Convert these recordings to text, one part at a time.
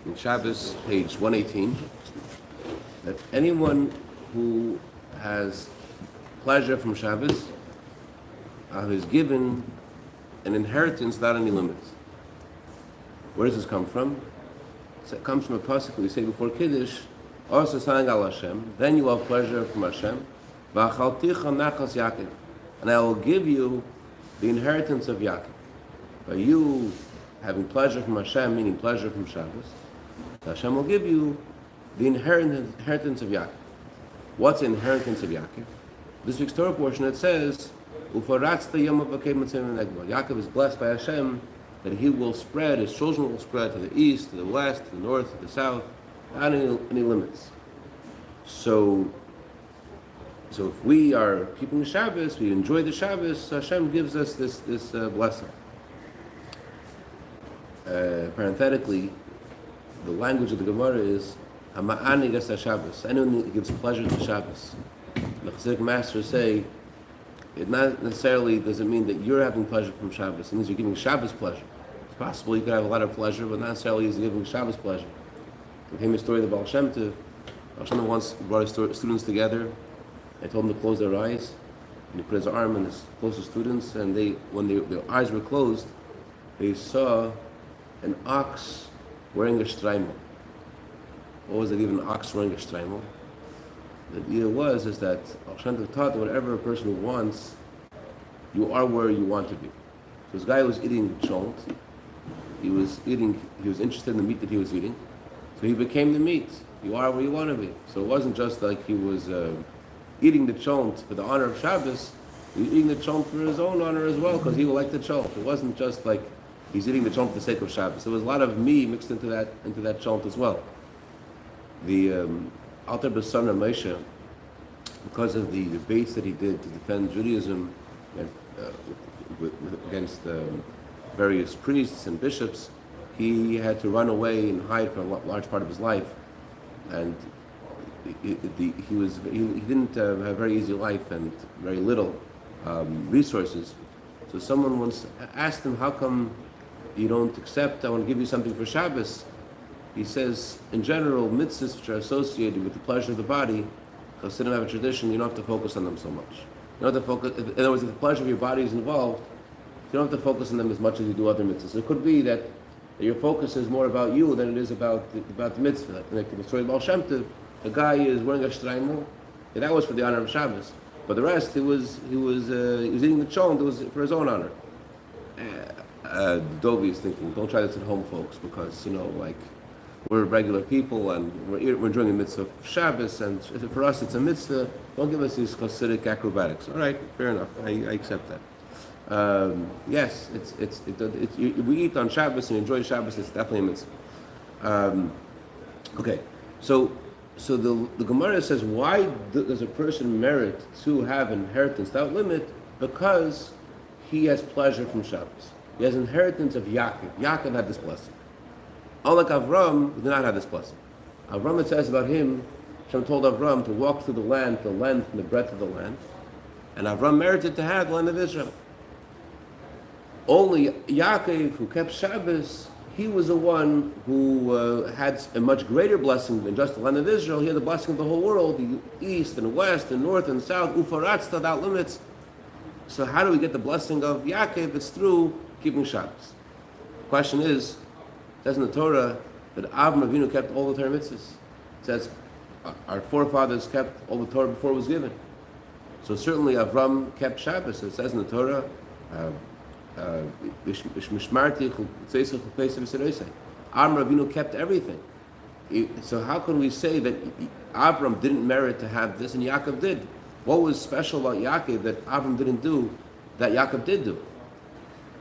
in Shabbos, page 118, that anyone who has pleasure from Shabbos is given an inheritance without any limits. Where does this come from? So it comes from a pasuk we say before Kiddush, also saying al Hashem, then you have pleasure from Hashem, v'achalticha nachas Yaakov, and I will give you the inheritance of Yaakov. By you having pleasure from Hashem, meaning pleasure from Shabbos, Hashem will give you the inheritance of Yaakov. What's the inheritance of Yaakov? This week's Torah portion, it says, Yaakov is blessed by Hashem that he will spread, his children will spread to the east, to the west, to the north, to the south, without any limits. So if we are keeping the Shabbos, we enjoy the Shabbos, Hashem gives us this blessing. Parenthetically, the language of the Gemara is Hama'ani gas Shabbos. Anyone who gives pleasure to Shabbos. The Chassidic masters say it not necessarily doesn't mean that you're having pleasure from Shabbos. It means you're giving Shabbos pleasure. It's possible you could have a lot of pleasure, but not necessarily is giving Shabbos pleasure. The famous story of the Baal Shem Tov. Baal Shem Tov once brought his students together and told them to close their eyes. And he put his arm on his closest students, and when their eyes were closed, they saw an ox wearing a shtreimel. What was it, even an ox wearing a shtreimel? The idea is that Baal Shem Tov taught that whatever a person wants, you are where you want to be. So this guy was eating chont. He was interested in the meat that he was eating. So he became the meat. You are where you want to be. So it wasn't just like he was eating the chont for the honor of Shabbos. He was eating the chont for his own honor as well, because he liked the chont. It wasn't just like he's eating the chont for the sake of Shabbos. There was a lot of me mixed into that chont as well. The Alter B'Son Moshe, because of the debates that he did to defend Judaism against various priests and bishops, he had to run away and hide for a large part of his life, and he didn't have a very easy life and very little resources. So someone once asked him, "How come you don't accept? I want to give you something for Shabbos." He says, in general, mitzvahs which are associated with the pleasure of the body, Chassidim have a tradition, you don't have to focus on them so much. You don't have to focus, in other words, if the pleasure of your body is involved, you don't have to focus on them as much as you do other mitzvahs. So it could be that your focus is more about you than it is about the mitzvah. Like in the story of Baal Shem Tov, the guy is wearing a shtreimel, and that was for the honor of Shabbos. But the rest, he was eating the chont, it was for his own honor. Dovi is thinking, don't try this at home, folks, because, we're regular people and we're enjoying the mitzvah of Shabbos, and for us it's a mitzvah. Don't give us these Chassidic acrobatics. All right, fair enough. I accept that. Yes, we eat on Shabbos and enjoy Shabbos. It's definitely a mitzvah. Okay, so the Gemara says, why does a person merit to have inheritance without limit? Because he has pleasure from Shabbos. He has inheritance of Yaakov. Yaakov had this blessing. Unlike Avram, who did not have this blessing. Avram, it says about him, Hashem told Avram to walk through the length and the breadth of the land, and Avram merited to have the land of Israel. Only Yaakov, who kept Shabbos, he was the one who had a much greater blessing than just the land of Israel. He had the blessing of the whole world, the east and west and north and south, ufaratz, without limits. So how do we get the blessing of Yaakov? It's through keeping Shabbos. The question is, it says in the Torah that Avram Avinu kept all the Torah mitzvahs. It says our forefathers kept all the Torah before it was given. So certainly Avram kept Shabbos. It says in the Torah, Avram Avinu kept everything. So how can we say that Avram didn't merit to have this and Yaakov did? What was special about Yaakov that Avram didn't do that Yaakov did do?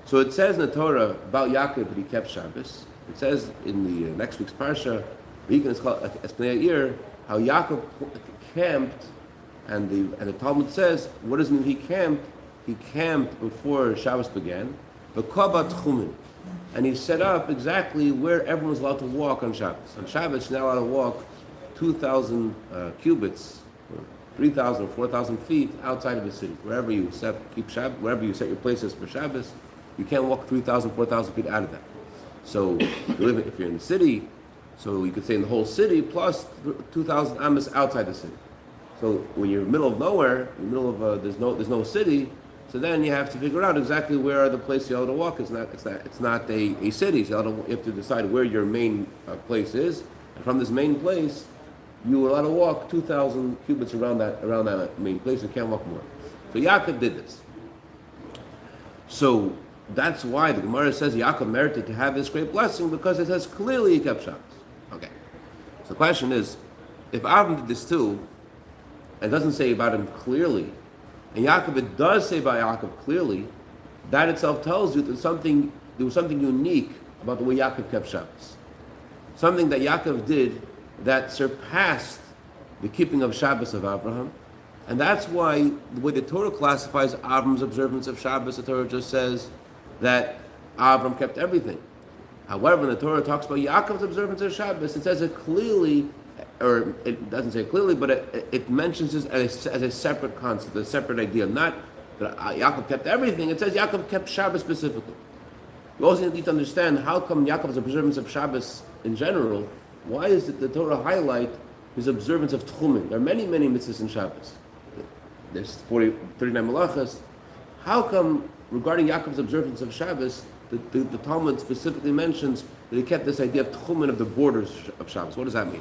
So it says in the Torah about Yaakov that he kept Shabbos. It says in the next week's Parsha, how Yaakov camped, and the Talmud says, what does it mean he camped? He camped before Shabbos began, and he set up exactly where everyone was allowed to walk on Shabbos. On Shabbos, you're now allowed to walk 2,000 cubits, 3,000 or 4,000 feet outside of the city. Wherever you set your places for Shabbos, you can't walk 3,000, 4,000 feet out of that. So if you're in the city, So you could say in the whole city plus 2,000 amas outside the city. So when you're in the middle of nowhere, in the middle of there's no city, so then you have to figure out exactly where are the places you're allowed to walk. It's not a city. So you have to decide where your main place is, and from this main place, you are allowed to walk 2,000 cubits around that main place. You can't walk more. So Yaakov did this. So that's why the Gemara says Yaakov merited to have this great blessing, because it says clearly he kept Shabbos. Okay. So the question is, if Avram did this too, and it doesn't say about him clearly, and Yaakov it does say about Yaakov clearly, that itself tells you that there was something unique about the way Yaakov kept Shabbos. Something that Yaakov did that surpassed the keeping of Shabbos of Abraham. And that's why the way the Torah classifies Avram's observance of Shabbos, the Torah just says that Avram kept everything. However, when the Torah talks about Yaakov's observance of Shabbos, it says it clearly, or it doesn't say clearly, but it mentions this as a separate concept, a separate idea. Not that Yaakov kept everything, it says Yaakov kept Shabbos specifically. You also need to understand how come Yaakov's observance of Shabbos in general, why is it the Torah highlight his observance of Tchumen? There are many mitzvahs in Shabbos. There's 39 malachas. How come, regarding Yaakov's observance of Shabbos, the Talmud specifically mentions that he kept this idea of Tchumen, of the borders of Shabbos? What does that mean?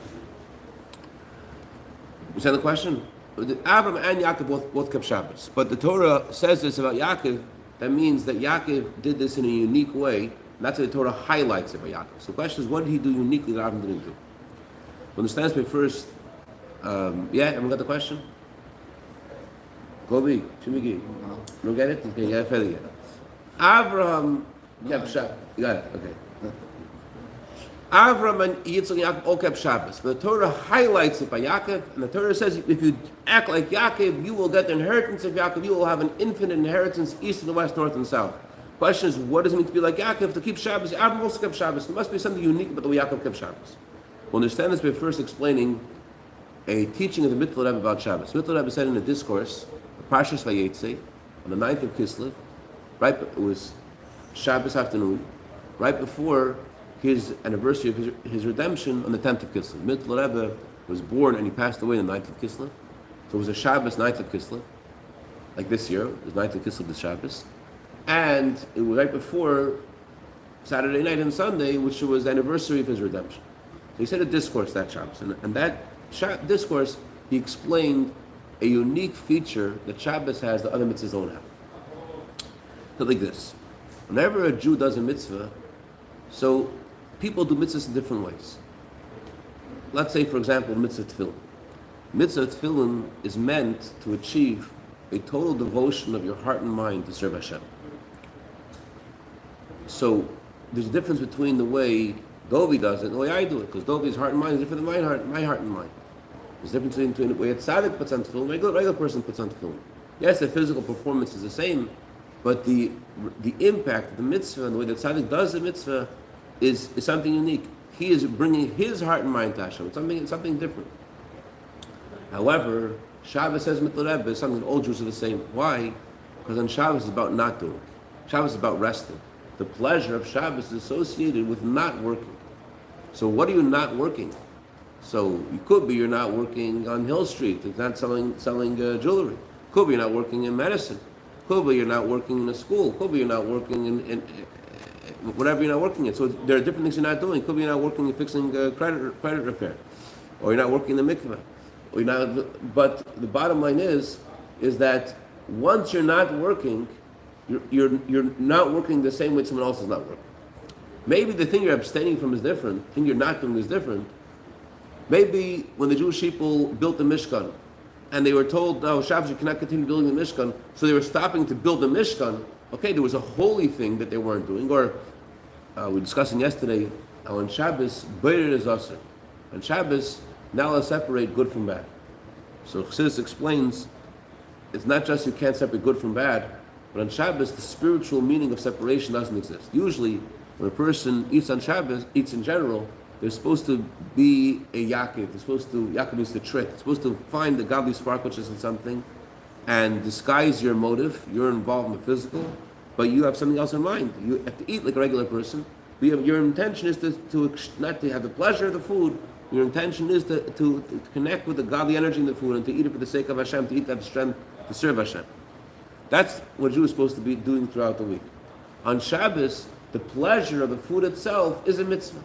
You understand the question? Avram and Yaakov both kept Shabbos. But the Torah says this about Yaakov, that means that Yaakov did this in a unique way. And that's why the Torah highlights it by Yaakov. So the question is, what did he do uniquely that Avram didn't do? Understand this first. Everyone got the question? Kobe, Shimigi. You get it? Okay, yeah, fairly good. Avraham kept Shabbos. You got it? Okay. Avram and Yitzchak and Yaakov all kept Shabbos. But the Torah highlights it by Yaakov, and the Torah says if you act like Yaakov, you will get the inheritance of Yaakov. You will have an infinite inheritance, east and west, north and south. Question is, what does it mean to be like Yaakov? To keep Shabbos. Avram also kept Shabbos. There must be something unique about the way Yaakov kept Shabbos. We'll understand this by first explaining a teaching of the Mitzvah Rebbe about Shabbos. Mitzvah Rebbe said in a discourse, Parshas Vayetzei, on the 9th of Kislev, it was Shabbos afternoon, right before his anniversary of his redemption on the 10th of Kislev. Mitzvah Rebbe was born and he passed away on the 9th of Kislev. So it was a Shabbos 9th of Kislev, like this year, it was 9th of Kislev this Shabbos. And it was right before Saturday night and Sunday, which was the anniversary of his redemption. So he said a discourse that Shabbos, and that discourse, he explained a unique feature that Shabbos has that other mitzvahs don't have. So like this, whenever a Jew does a mitzvah, so people do mitzvahs in different ways. Let's say, for example, mitzvah tefillin. Mitzvah tefillin is meant to achieve a total devotion of your heart and mind to serve Hashem. So there's a difference between the way Dovi does it and the way I do it, because Dovi's heart and mind is different than my heart and mind. There's a difference between the way a tzaddik puts on tefillin, regular person puts on tefillin. Yes, the physical performance is the same, but the impact of the mitzvah and the way the tzaddik does the mitzvah is something unique. He is bringing his heart and mind to Hashem. It's something different. However, Shabbos says Mitzvah Rebbe is something that all Jews are the same. Why? Because on Shabbos is about not doing. Shabbos is about resting. The pleasure of Shabbos is associated with not working. So what are you not working? So it could be you're not working on Hill Street, it's not selling jewelry. Could be you're not working in medicine. Could be you're not working in a school. Could be you're not working in whatever you're not working in. So there are different things you're not doing. Could be you're not working in fixing credit repair, or you're not working in the mikveh, or you're not. But the bottom line is that once you're not working, you're not working the same way someone else is not working. Maybe the thing you're abstaining from is different. The thing you're not doing is different. Maybe when the Jewish people built the Mishkan, and they were told, no, Shabbos, you cannot continue building the Mishkan, so they were stopping to build the Mishkan. Okay, there was a holy thing that they weren't doing. Or we were discussing yesterday how on Shabbos, Beirer is Asr. On Shabbos, now let's separate good from bad. So Chassidus explains, it's not just you can't separate good from bad, but on Shabbos, the spiritual meaning of separation doesn't exist. Usually, when a person eats on Shabbos, eats in general, there's supposed to be a Yaakov. Yaakov means to trick. It's supposed to find the godly spark which is in something and disguise your motive. You're involved in the physical, but you have something else in mind. You have to eat like a regular person, Your intention is to not to have the pleasure of the food. Your intention is to connect with the godly energy in the food and to eat it for the sake of Hashem, to eat that strength to serve Hashem. That's what a Jew is supposed to be doing throughout the week. On Shabbos, the pleasure of the food itself is a mitzvah.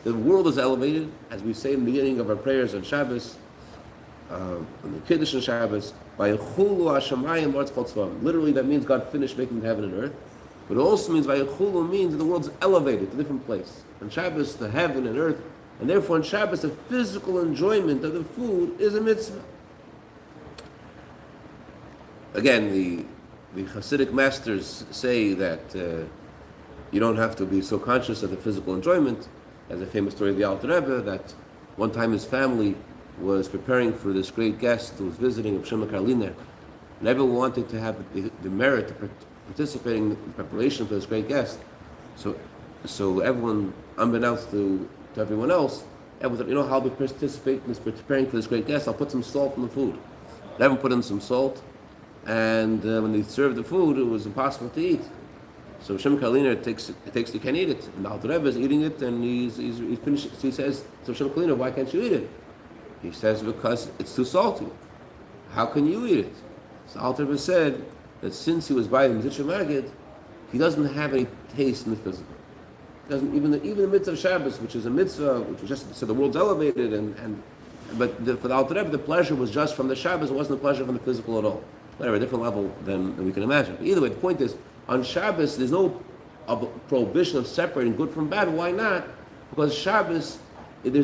The world is elevated, as we say in the beginning of our prayers on Shabbos, on the Kiddush on Shabbos, Vayechulu Hashemayim B'aretz Kol Tzva'im. Literally, that means God finished making heaven and earth. But it also means Vayechulu means that the world's elevated to a different place. On Shabbos, the heaven and earth, and therefore on Shabbos, the physical enjoyment of the food is a mitzvah. Again, the Chassidic masters say that you don't have to be so conscious of the physical enjoyment. As a famous story of the Alter Rebbe, that one time his family was preparing for this great guest who was visiting of Shema Karliner, and everyone wanted to have the merit of participating in the preparation for this great guest. So everyone, unbeknownst to everyone else, everyone thought, how I'll be participating in this, preparing for this great guest, I'll put some salt in the food. And everyone put in some salt, and when they served the food, it was impossible to eat. So Shem Kaliner takes you can't eat it, and the Alter Rebbe is eating it, and he's finished. So he says to Shem Kaliner, why can't you eat it? He says, because it's too salty. How can you eat it? So Alter Rebbe said that since he was by the Mitzvah Magid, he doesn't have any taste in the physical. Doesn't even the mitzvah of Shabbos, which is a mitzvah, which was just so the world's elevated, but for the Alter Rebbe, the pleasure was just from the Shabbos. It wasn't the pleasure from the physical at all. Whatever, a different level than we can imagine. But either way, the point is, on Shabbos, there's no prohibition of separating good from bad. Why not? Because Shabbos, the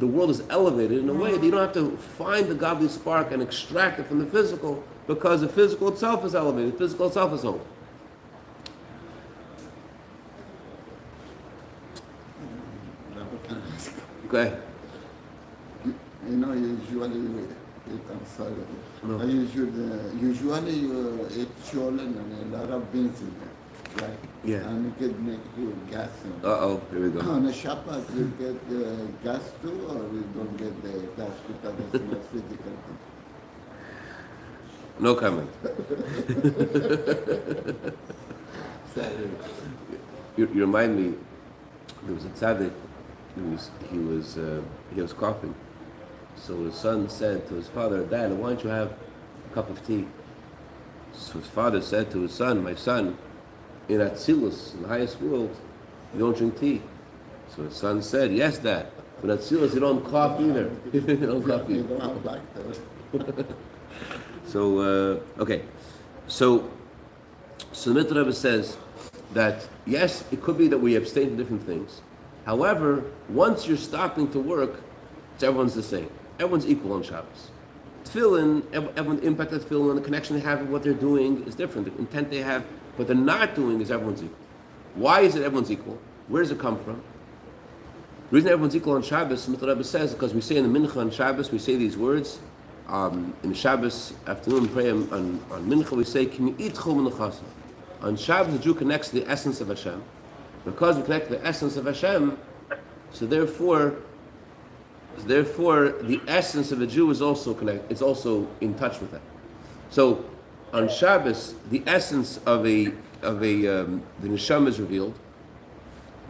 world is elevated in a way that you don't have to find the godly spark and extract it from the physical, because the physical itself is elevated. The physical itself is holy. Okay. Usually I'm sorry. No. Usually you eat sholem and a lot of beans in it, right? Yeah. And it can make you gas. Here we go. On a Shabbat, you get gas too, or you don't get the gas because it's not physical? No comment. You remind me, there was a tzaddik, he was coughing. So his son said to his father, Dad, why don't you have a cup of tea? So his father said to his son, my son, in Atzilus, in the highest world, you don't drink tea. So his son said, yes, Dad, but in Atzilus you don't cough either. You don't cough either. You don't have lactose. So, okay. So the Mitzvah Rebbe says that, yes, it could be that we abstain from different things. However, once you're stopping to work, everyone's the same. Everyone's equal on Shabbos. Tefillin, everyone's impact of tefillin and the connection they have with what they're doing is different. The intent they have, what they're not doing is everyone's equal. Why is it everyone's equal? Where does it come from? The reason everyone's equal on Shabbos, the Rebbe says, because we say in the Mincha on Shabbos, we say these words. In the Shabbos afternoon prayer on Mincha, we say, on Shabbos, the Jew connects to the essence of Hashem. Because we connect to the essence of Hashem, so therefore, the essence of a Jew is also connected. It's also in touch with that. So, on Shabbos, the essence of the neshama is revealed,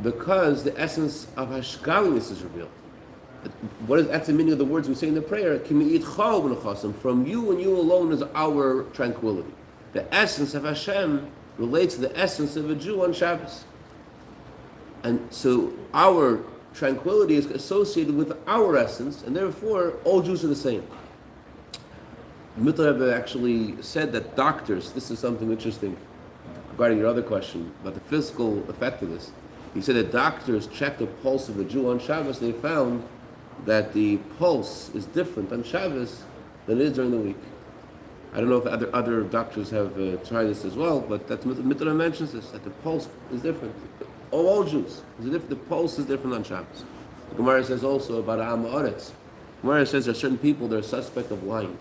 because the essence of Hashgalinus is revealed. That's the meaning of the words we say in the prayer. From you and you alone is our tranquility. The essence of Hashem relates to the essence of a Jew on Shabbos, and so our tranquility is associated with our essence, and therefore all Jews are the same. Mitzvah Rebbe actually said that doctors, this is something interesting regarding your other question about the physical effect of this. He said that doctors checked the pulse of a Jew on Shabbos. They found that the pulse is different on Shabbos than it is during the week. I don't know if other doctors have tried this as well, but that's Mitzvah Rebbe mentions this, that the pulse is different. All Jews, the pulse is different on Shabbos. The Gemara says also about Am Haaretz. The Gemara says there are certain people that are suspect of lying.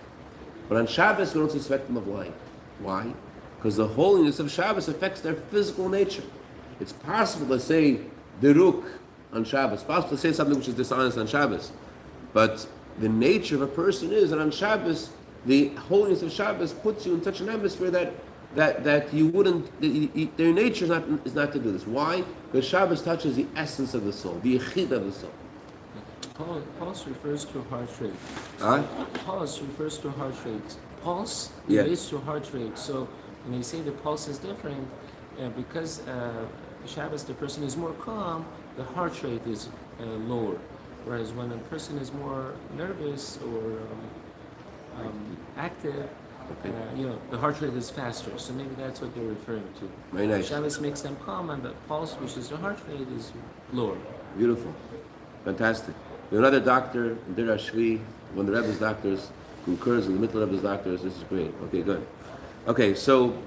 But on Shabbos, we don't suspect them of lying. Why? Because the holiness of Shabbos affects their physical nature. It's possible to say deruk on Shabbos. It's possible to say something which is dishonest on Shabbos. But the nature of a person is that on Shabbos, the holiness of Shabbos puts you in such an atmosphere that that you wouldn't, their nature is not to do this. Why? Because Shabbos touches the essence of the soul, the yechid of the soul. Pulse refers to heart rate. Huh? Pulse refers to heart rate. Pulse Yeah. relates to heart rate. So when you say the pulse is different, because Shabbos the person is more calm, the heart rate is lower. Whereas when a person is more nervous or active, the heart rate is faster. So maybe that's what they're referring to. Very nice. Shabbos makes them calm, and the pulse, which is the heart rate, is lower. Beautiful. Fantastic. Another doctor, Dir Ashvi, one of the Rebbe's doctors, concurs in the middle of Rebbe's doctors. This is great. Okay, good. Okay, so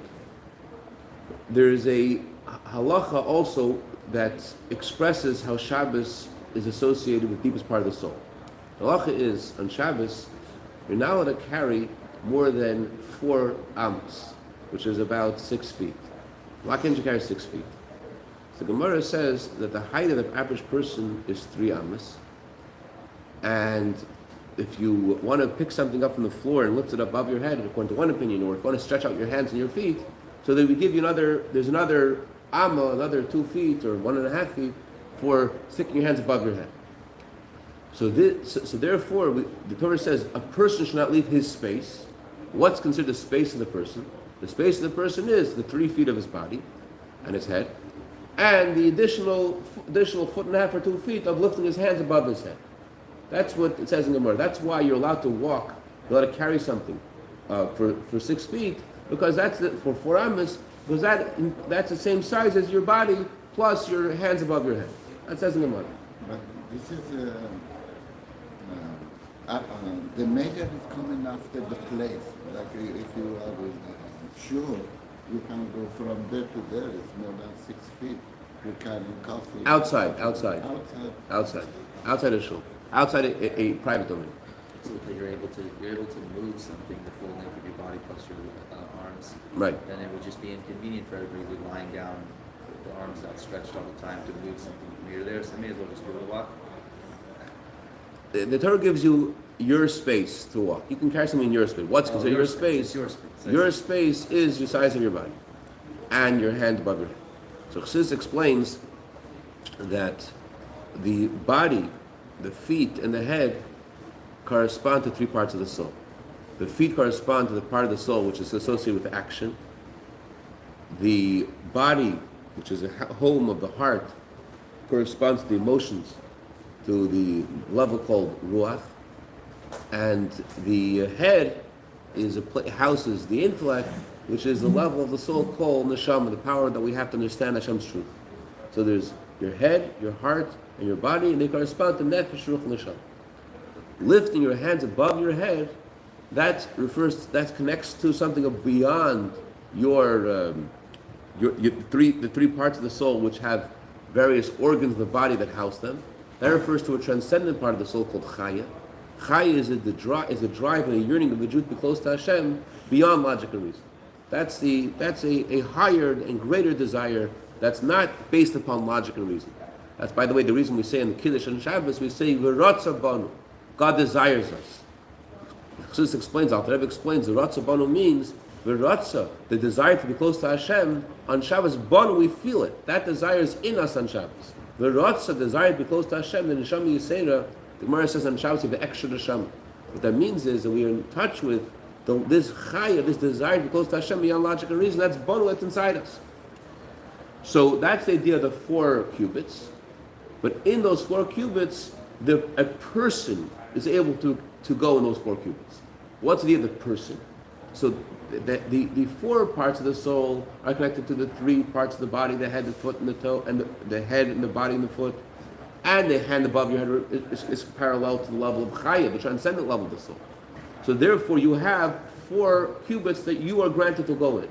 there is a halacha also that expresses how Shabbos is associated with the deepest part of the soul. The halacha is, on Shabbos, you're not allowed to carry more than 4 amos, which is about 6 feet. Why can't you carry 6 feet? So the Gemara says that the height of the average person is 3 amos, and if you want to pick something up from the floor and lift it above your head, according to one opinion, or if you want to stretch out your hands and your feet, so they would give you there's another amma, another 2 feet or 1.5 feet for sticking your hands above your head. So therefore, the Torah says a person should not leave his space. What's considered the space of the person? The space of the person is the 3 feet of his body and his head, and the additional 1.5 or 2 feet of lifting his hands above his head. That's what it says in the Gemara. That's why you're allowed to walk, you're allowed to carry something for 6 feet, because that's for 4 amos, because that's the same size as your body plus your hands above your head. That says in the Gemara. But this is the measure is coming after the place. Like if you are sure, you can go from there to there. It's more than 6 feet. You can coffee. Outside of shul, outside a private domain. So that you're able to move something the full length of your body plus your arms. Right. Then it would just be inconvenient for everybody to be lying down with the arms outstretched all the time to move something from here to there. So I may as well just be able to walk. The Torah gives you your space to walk. You can carry something in your space. What's considered your space? It's your space. Your space is the size of your body and your hand above your head. So Chassidus explains that the body, the feet, and the head correspond to 3 parts of the soul. The feet correspond to the part of the soul which is associated with action. The body, which is a home of the heart, corresponds to the emotions, to the level called ruach, and the head houses the intellect, which is the level of the soul called neshama, the power that we have to understand Hashem's truth. So there's your head, your heart, and your body, and they correspond to nefesh, ruach, and neshama. Lifting your hands above your head, that connects to something beyond the 3 parts of the soul which have various organs of the body that house them. That refers to a transcendent part of the soul called chaya. Chaya is a drive and a yearning of the Jew to be close to Hashem beyond logic and reason. That's a higher and greater desire that's not based upon logic and reason. That's, by the way, the reason we say in the Kiddush and Shabbos, we say v'ratza banu. God desires us. Chassidus explains, Alter Rebbe explains, the ratza banu means v'ratza, the desire to be close to Hashem. On Shabbos, banu, we feel it. That desire is in us on Shabbos. The Ratza, desire to be close to Hashem, the Neshama Yisera, the Gemara says on Shabbos, you have the extra Neshama. What that means is that we are in touch with this Chaya, this desire to be close to Hashem beyond logic and reason. That's Banu, that's inside us. So that's the idea of the 4 cubits. But in those 4 cubits, a person is able to go in those 4 cubits. What's the idea of the person? So the 4 parts of the soul are connected to the 3 parts of the body, the head, the foot, and the toe, and the head and the body and the foot, and the hand above your head is parallel to the level of chaya, the transcendent level of the soul. So therefore, you have 4 cubits that you are granted to go in.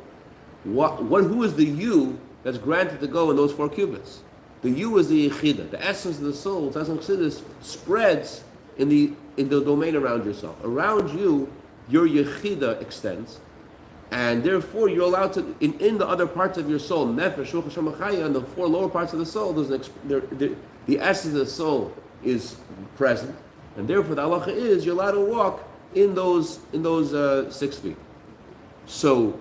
Who is the you that's granted to go in those 4 cubits? The you is the yechida, the essence of the soul. Chassidus spreads in the domain around yourself. Around you, your yechida extends. And therefore, you're allowed to, in the other parts of your soul, nefesh, ruach, neshama, chaya, and the 4 lower parts of the soul, the essence of the soul is present, and therefore the halacha is you're allowed to walk in those 6 feet. So,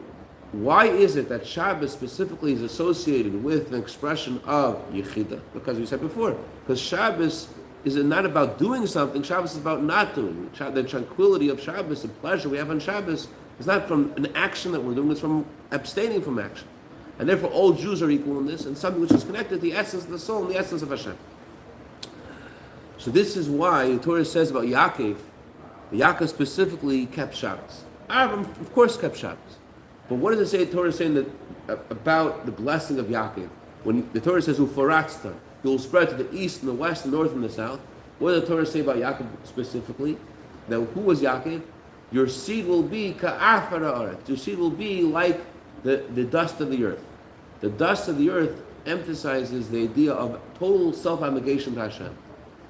why is it that Shabbos specifically is associated with an expression of Yechida? Because we said before, because Shabbos is not about doing something, Shabbos is about not doing. The tranquility of Shabbos, the pleasure we have on Shabbos, is not from an action that we're doing, it's from abstaining from action. And therefore all Jews are equal in this, and something which is connected to the essence of the soul and the essence of Hashem. So this is why the Torah says about Yaakov, Yaakov specifically kept Shabbos. Abraham, of course, kept Shabbos. But what does it say? The Torah is saying that about the blessing of Yaakov. When the Torah says Ufaratzta, he will spread to the east and the west, the north and the south. What does the Torah say about Yaakov specifically? That who was Yaakov? Your seed will be ka'afara aretz. Your seed will be like the dust of the earth. The dust of the earth emphasizes the idea of total self-abnegation to Hashem.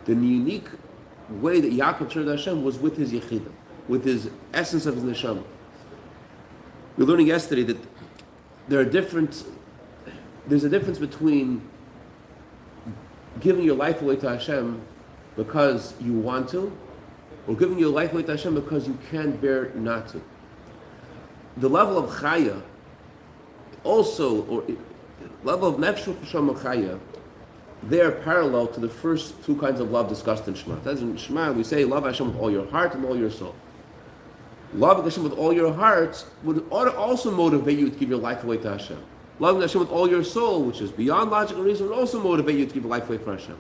The unique way that Yaakov turned to Hashem was with his Yechida, with his essence of his neshama. We were learning yesterday that there's a difference between giving your life away to Hashem because you want to, or giving your life away to Hashem because you can't bear not to. The level of Chaya, also, or level of Nefesh Chasham Chaya, they are parallel to the first two kinds of love discussed in Shema. That's in Shema, we say love Hashem with all your heart and all your soul. Loving Hashem with all your heart would also motivate you to give your life away to Hashem. Loving Hashem with all your soul, which is beyond logical reason, would also motivate you to give your life away for Hashem.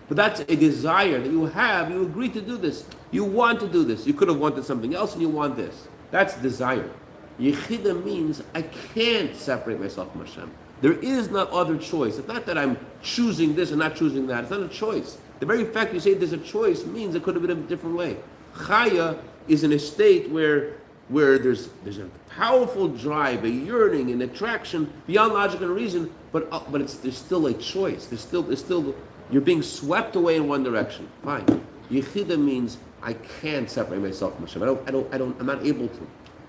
But that's a desire that you have. You agree to do this. You want to do this. You could have wanted something else and you want this. That's desire. Yechida means I can't separate myself from Hashem. There is no other choice. It's not that I'm choosing this and not choosing that. It's not a choice. The very fact you say there's a choice means it could have been a different way. Chaya is in a state where there's a powerful drive, a yearning, an attraction beyond logic and reason, but there's still a choice. There's still you're being swept away in one direction. Fine. Yechida means I can't separate myself from Hashem. I'm not able to.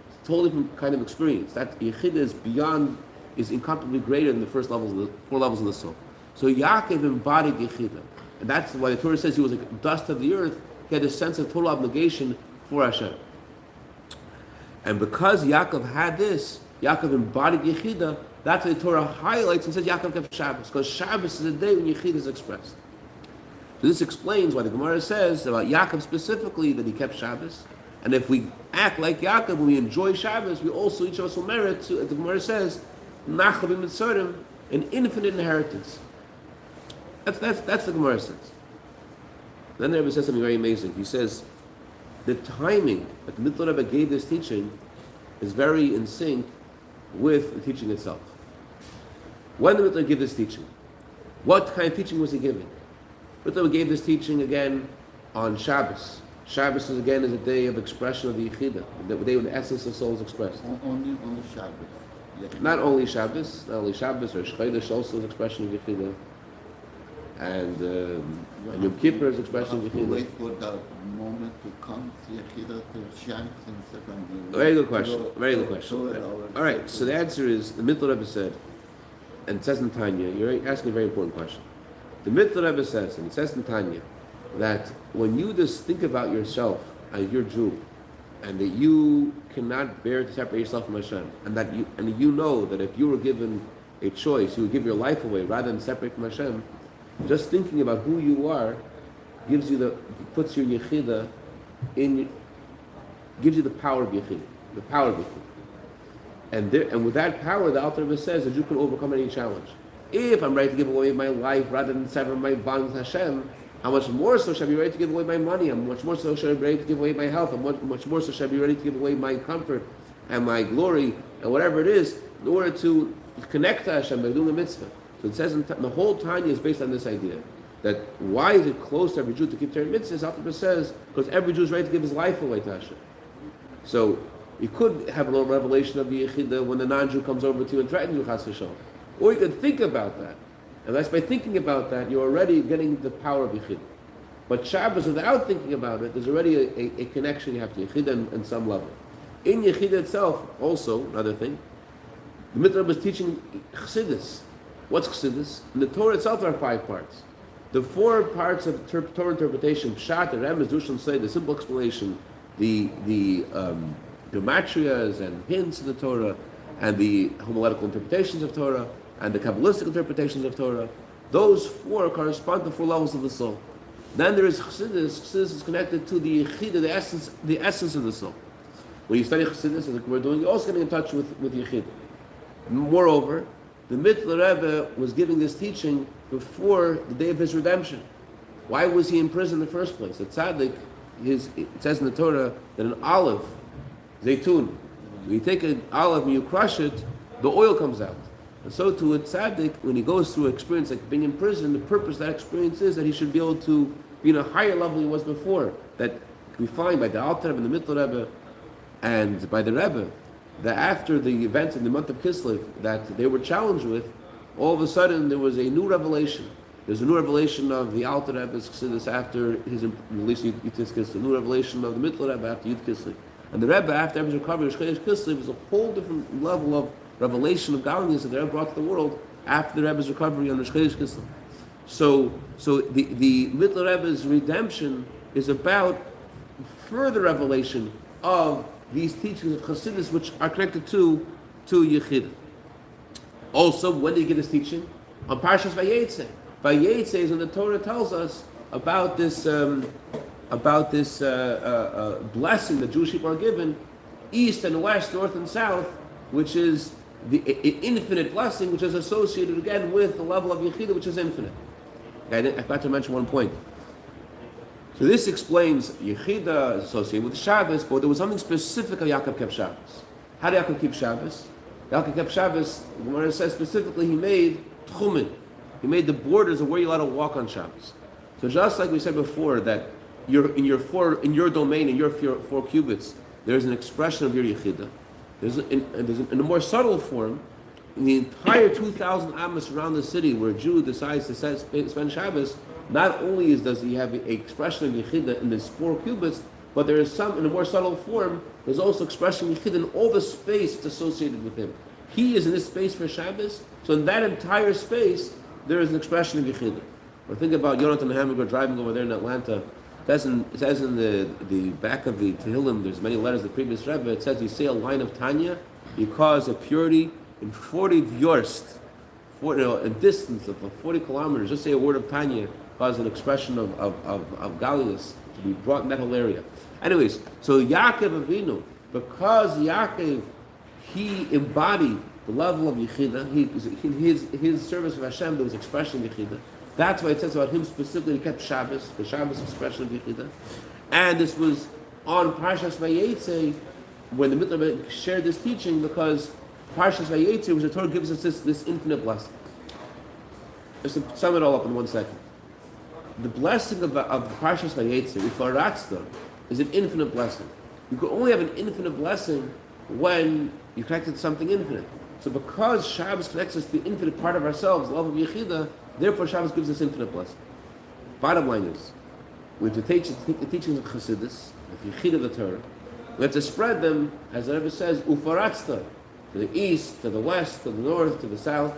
It's a totally different kind of experience. That Yechida is incomparably greater than the first levels, four levels of the soul. So Yaakov embodied Yechida, and that's why the Torah says he was like dust of the earth. He had a sense of total obligation for Hashem. And because Yaakov had this, Yaakov embodied Yechida, that's why the Torah highlights and says Yaakov kept Shabbos, because Shabbos is a day when Yechida is expressed. So this explains why the Gemara says about Yaakov specifically that he kept Shabbos. And if we act like Yaakov, when we enjoy Shabbos, we also, each of us will merit, to, the Gemara says, Nachavim Mitzorim, an infinite inheritance. That's the Gemara says. Then the Rebbe says something very amazing. He says, the timing that the Mitzvah Rebbe gave this teaching is very in sync with the teaching itself. When did the Mitzvah give this teaching? What kind of teaching was he giving? The Mitzvah gave this teaching again on Shabbos. Shabbos is a day of expression of the Yechida, the day when the essence of soul is expressed. Only Shabbos. Yeah. Not only Shabbos or Shchodesh also is expression of Yechida. And Yom Kippur is expression of You have to Yechida. wait for that moment to come, Yechida to shine instead of Very good question. Very good question. All right. So the answer is the Mitzvah Rebbe said, and it says in Tanya. You're asking a very important question. The Mitzvah Rebbe says, and it says in Tanya, that when you just think about yourself as your Jew, and that you cannot bear to separate yourself from Hashem, and you know that if you were given a choice, you would give your life away rather than separate from Hashem. Just thinking about who you are puts your Yechida gives you the power of Yechida, the power of Yechida. And with that power, the Alter Rebbe says that you can overcome any challenge. If I'm ready to give away my life rather than sever my bond with Hashem, how much more so shall I be ready to give away my money? How much more so shall I be ready to give away my health? How much more so shall I be ready to give away my comfort and my glory and whatever it is in order to connect to Hashem by doing a mitzvah? So it says the whole Tanya is based on this idea that why is it close to every Jew to keep Torah mitzvahs? Alter says because every Jew is ready to give his life away to Hashem. So you could have a little revelation of the Yechida when the non-Jew comes over to you and threatens you, chas v'shalom. Or you could think about that. And that's by thinking about that, you're already getting the power of Yechida. But Shabbos, without thinking about it, there's already a connection you have to Yechida on some level. In Yechida itself, also, another thing, the Mitzvah was teaching chassidus. What's chassidus? In the Torah itself, there are 5 parts. The 4 parts of Torah interpretation, Pshat, Remez, Dush, and Say, the simple explanation, the gematrias and hints in the Torah, and the homiletical interpretations of Torah, and the Kabbalistic interpretations of Torah. Those four correspond to four levels of the soul. Then there is chassidus. Chassidus is connected to the yechida, the essence of the soul. When you study chassidus, as we're doing, you're also getting in touch with yechida. Moreover, the Mittler Rebbe was giving this teaching before the day of his redemption. Why was he in prison in the first place? The tzaddik, it says in the Torah that an olive, zaytun, when you take an olive and you crush it, the oil comes out. And so to a tzaddik, when he goes through an experience like being in prison, the purpose of that experience is that he should be able to be in a higher level than he was before. That we find by the Alter Rebbe and the Mittler Rebbe and by the Rebbe, that after the events in the month of Kislev that they were challenged with, all of a sudden there was a new revelation. There's a new revelation of the Alter Rebbe's chassidus after his release of Yud Kislev, a new revelation of the Mittler Rebbe after Yud Kislev. And the Rebbe, after his recovery of Kislev, is a whole different level of revelation of godliness that the Rebbe brought to the world after the Rebbe's recovery on Rosh Kislev. So the Mittler Rebbe's redemption is about further revelation of these teachings of Chassidus, which are connected to Yechida. Also, when did he get his teaching? On Parshas Vayetzei. Vayetzei is when the Torah tells us about this blessing that Jewish people are given, east and west, north and south, which is the infinite blessing, which is associated again with the level of Yechida, which is infinite. Okay, I forgot to mention one point. So this explains Yechida is associated with Shabbos, but there was something specific of Yaakov kept Shabbos. How did Yaakov keep Shabbos? Yaakov kept Shabbos, the Gemara says specifically, he made tchumen. He made the borders of where you're allowed to walk on Shabbos. So just like we said before, that in your domain, in your four cubits, there's an expression of your Yechida. In a more subtle form, in the entire 2,000 amos around the city where a Jew decides to spend Shabbos, not only does he have an expression of Yechida in his 4 cubits, but there is some, in a more subtle form, there's also expression of Yechida in all the space that's associated with him. He is in this space for Shabbos, so in that entire space, there is an expression of Yechida. Or think about Yonatan Hamburger driving over there in Atlanta. It says in the back of the Tehillim, there's many letters of the previous Rebbe, it says you say a line of Tanya, you cause a purity in 40 vyorst, a distance of 40 kilometers, just say a word of Tanya, cause an expression of godliness to be brought in that whole area. Anyways, so Yaakov Avinu, because Yaakov, he embodied the level of Yechida, his service of Hashem, there was expression of Yechida. That's why it says about him specifically, he kept Shabbos, the Shabbos expression of Yechida. And this was on Parshas Vayetzei, when the Mittler shared this teaching, because Parshas Vayetzei, which the Torah gives us this infinite blessing. Just to sum it all up in 1 second. The blessing of Parshas Vayetzei, Ufaratzta, is an infinite blessing. You could only have an infinite blessing when you connect it to something infinite. So because Shabbos connects us to the infinite part of ourselves, the love of Yechida, therefore Shabbos gives us infinite blessing. Bottom line is, we have to take the teachings of Chassidus, the Yechida of the Torah, we have to spread them, as the Rebbe says, Ufaratzta, to the east, to the west, to the north, to the south,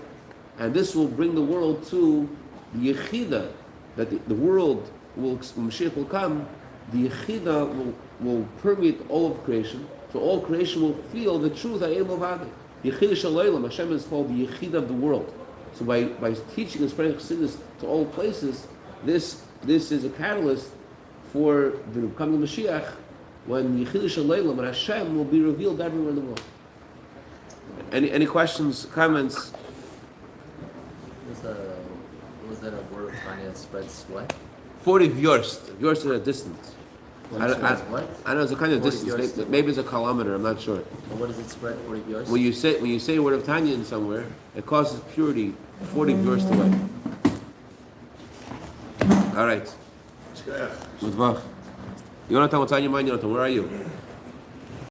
and this will bring the world to the Yechida, that the world will, when Mashiach will come, the Yechida will permeate all of creation, so all creation will feel the truth of Ein Lovadi. Yechida Shalaylam, Hashem is called the Yechida of the world. So by teaching and spreading Chassidus to all places, this is a catalyst for the coming of Mashiach, when Yechida Shalaylam and Hashem will be revealed everywhere in the world. Any questions, comments? Was that a word of Tanya spreads what? 40 vyorst. Vyorst is a distance. I know it's a kind of distance. Maybe it's a kilometer. I'm not sure. And what does it spread? 40 vyorst. When you say a word of Tanya in somewhere, it causes purity 40 vyorst away. All right. Good luck. Yonatan, what's on your mind, Yonatan? Where are you?